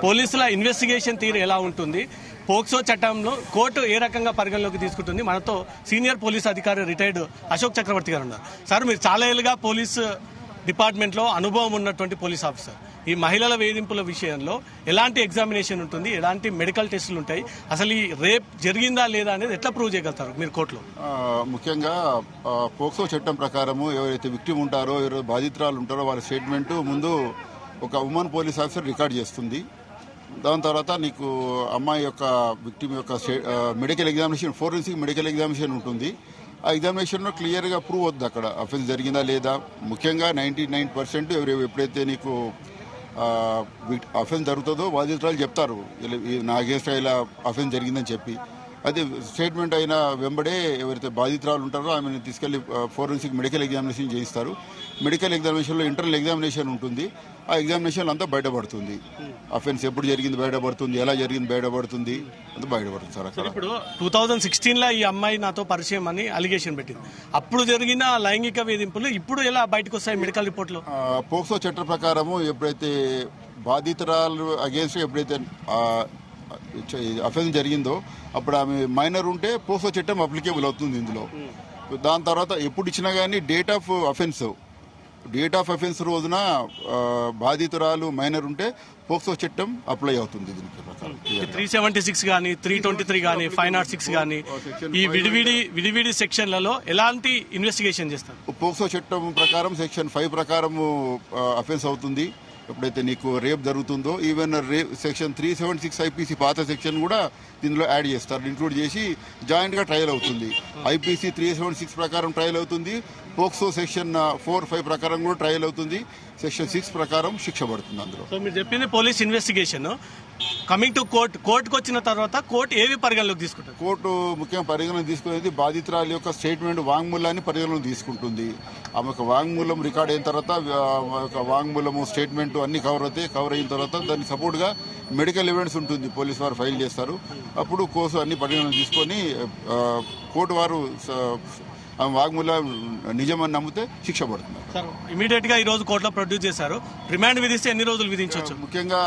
పోలీసుల ఇన్వెస్టిగేషన్ తీరు ఎలా ఉంటుంది, పోక్సో చట్టంలో కోర్టు ఏ రకంగా పరిగణలోకి తీసుకుంటుంది, మనతో సీనియర్ పోలీస్ అధికారి రిటైర్డ్ అశోక్ చక్రవర్తి గారు ఉన్నారు. సార్, మీరు చాలా ఏళ్ళుగా పోలీసు డిపార్ట్మెంట్లో అనుభవం ఉన్నటువంటి పోలీస్ ఆఫీసర్. ఈ మహిళల వేధింపుల విషయంలో ఎలాంటి ఎగ్జామినేషన్ ఉంటుంది, ఎలాంటి మెడికల్ టెస్టులు ఉంటాయి, అసలు ఈ రేప్ జరిగిందా లేదా అనేది ఎట్లా ప్రూవ్ చేయగలుగుతారు మీరు కోర్టులో? ముఖ్యంగా పోక్సో చట్టం ప్రకారము ఎవరైతే విక్టిమ్ ఉంటారో, ఎవరైతే బాధితురాలు ఉంటారో వాళ్ళ స్టేట్మెంట్ ముందు ఒక ఉమెన్ పోలీస్ ఆఫీసర్ రికార్డ్ చేస్తుంది. దాని తర్వాత నీకు అమ్మాయి యొక్క విక్టిమ్ యొక్క medical examination, forensic medical examination ఉంటుంది. ఆ ఎగ్జామినేషన్లో క్లియర్గా ప్రూవ్ అవుతుంది అక్కడ అఫెన్స్ జరిగిందా లేదా. ముఖ్యంగా 99% ఎప్పుడైతే నీకు అఫెన్స్ జరుగుతుందో బాధితురాలు చెప్తారు నా అగేన్స్ట్ ఇలా అఫెన్స్ జరిగిందని చెప్పి. అది స్టేట్మెంట్ అయిన వెంబడే ఎవరైతే బాధితురాలు ఉంటారో ఆమెను తీసుకెళ్లి ఫోరెన్సిక్ మెడికల్ ఎగ్జామినేషన్ చేయిస్తారు. మెడికల్ ఎగ్జామినేషన్లో ఇంటర్నల్ ఎగ్జామినేషన్ ఉంటుంది. ఆ ఎగ్జామినేషన్ అంతా బయటపడుతుంది. అఫెన్స్ ఎప్పుడు జరిగింది బయటపడుతుంది, ఎలా జరిగింది బయటపడుతుంది, అంతా బయటపడుతుంది సార్. అక్కడ ఇప్పుడు 2016లో ఈ అమ్మాయి నాతో పరిచయం అని అలిగేషన్ పెట్టింది. అప్పుడు జరిగిన లైంగిక వేధింపులు ఇప్పుడు ఎలా బయటకు వస్తాయి మెడికల్ రిపోర్ట్లో? పోక్సో చట్ట ప్రకారము ఎప్పుడైతే బాధితురాలు అగేన్స్ట్ ఎప్పుడైతే అఫెన్స్ జరిగిందో అప్పుడు ఆమె మైనర్ ఉంటే పోక్సో చట్టం అప్లికేబుల్ అవుతుంది ఇందులో. దాని తర్వాత ఎప్పుడు ఇచ్చినా కానీ డేట్ ఆఫ్ అఫెన్స్ రోజున బాధితురాలు మైనర్ ఉంటే పోక్సో చట్టం అప్లై అవుతుంది. దీనికి ప్రకారం 376 కానీ 323 కానీ 506 కానీ ఈ విడివిడి సెక్షన్లలో ఎలాంటి ఇన్వెస్టిగేషన్ చేస్తారు? పోక్సో చట్టం ప్రకారం సెక్షన్ 5 ప్రకారం అఫెన్స్ అవుతుంది. ఎప్పుడైతే నీకు రేప్ జరుగుతుందో ఈవెన్ సెక్షన్ 376 ఐపీసీ పాత సెక్షన్ కూడా దీనిలో యాడ్ చేస్తారు, ఇంక్లూడ్ చేసి జాయింట్ గా ట్రయల్ అవుతుంది. ఐపీసీ 376 ప్రకారం ట్రయల్ అవుతుంది, పోక్సో సెక్షన్ 4-5 ప్రకారం కూడా ట్రయల్ అవుతుంది, సెక్షన్ 6 ప్రకారం శిక్ష పడుతుంది అందులో. సో మీరు చెప్పింది పోలీస్ ఇన్వెస్టిగేషన్. కమింగ్ టు కోర్టుకు వచ్చిన తర్వాత కోర్టు ఏవి పరిగణలోకి తీసుకుంటుంది? కోర్టు ముఖ్యంగా పరిగణలోకి తీసుకునేది బాధితురాలి యొక్క స్టేట్మెంట్ వాంగ్మూలాన్ని పరిగణలోకి తీసుకుంటుంది. ఆమె వాంగ్మూలం రికార్డ్ అయిన తర్వాత వాంగ్మూలము స్టేట్మెంట్ అన్ని కవర్ అయిన తర్వాత దానికి సపోర్ట్ గా మెడికల్ ఎవిడెన్స్ ఉంటుంది, పోలీసు వారు ఫైల్ చేస్తారు. అప్పుడు కోర్సు అన్ని పరిగణలోకి తీసుకొని కోర్టు వారు వాంగ్మూలం నిజమని నమ్మితే శిక్ష పడుతుంది. ఇమీడియట్ గా ఈ రోజు కోర్టులో ప్రొడ్యూస్ చేశారు. రిమాండ్ విధిస్తే ఎన్ని రోజులు విధించవచ్చు? ముఖ్యంగా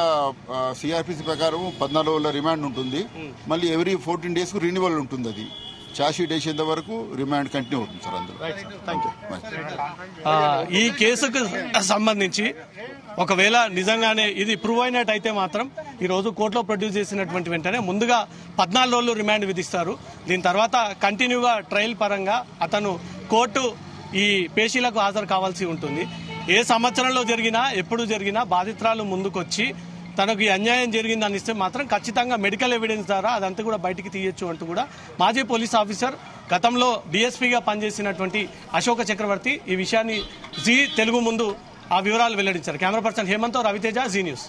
సిఆర్పిసి ప్రకారం 14 రోజుల రిమాండ్ ఉంటుంది. మళ్ళీ ఎవ్రీ 14 days కు రినివల్ ఉంటుంది. అది ఛార్జ్ షీట్ వేసేంత వరకు రిమాండ్ కంటిన్యూ అవుతుంది సార్ అందులో. ఈ కేసుకు సంబంధించి ఒకవేళ నిజంగానే ఇది ప్రూవ్ అయినట్టయితే మాత్రం ఈ రోజు కోర్టులో ప్రొడ్యూస్ చేసినటువంటి వెంటనే ముందుగా 14 రోజులు రిమాండ్ విధిస్తారు. దీని తర్వాత కంటిన్యూగా ట్రయల్ పరంగా అతను కోర్టు ఈ పేషీలకు హాజరు కావాల్సి ఉంటుంది. ఏ సంవత్సరంలో జరిగినా ఎప్పుడు జరిగినా బాధితురాలు ముందుకొచ్చి తనకు ఈ అన్యాయం జరిగిందని ఇస్తే మాత్రం ఖచ్చితంగా మెడికల్ ఎవిడెన్స్ ద్వారా అదంతా కూడా బయటికి తీయొచ్చు అంటూ కూడా మాజీ పోలీస్ ఆఫీసర్ గతంలో డీఎస్పీగా పనిచేసినటువంటి అశోక చక్రవర్తి ఈ విషయాన్ని జీ తెలుగు ముందు ఆ వివరాలు వెల్లడించారు. Camera person Hemanth, Raviteja, Zee news.